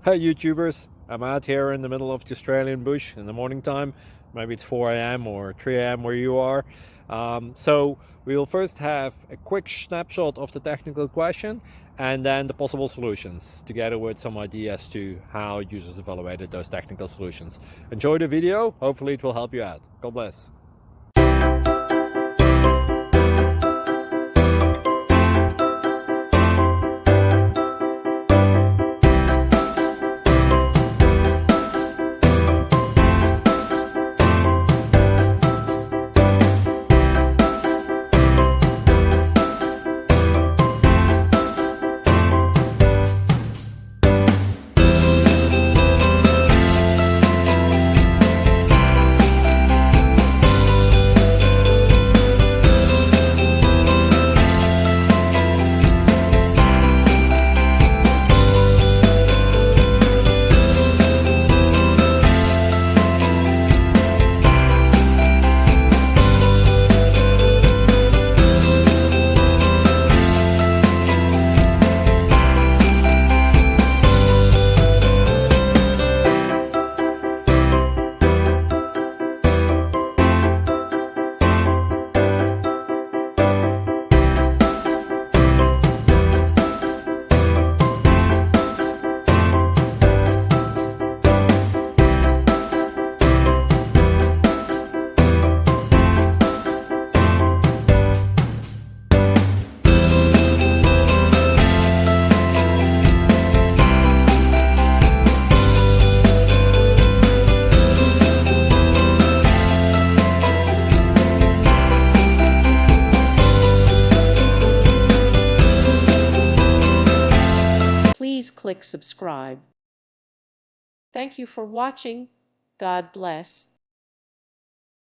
Hey YouTubers, I'm out here in the middle of the Australian bush in the morning time. Maybe it's 4 a.m. or 3 a.m. where you are. So we'll first have a quick snapshot of the technical question and then the possible solutions, together with some ideas to how users evaluated those technical solutions. Enjoy the video, hopefully it will help you out. God bless. Please click subscribe. Thank you for watching. God bless.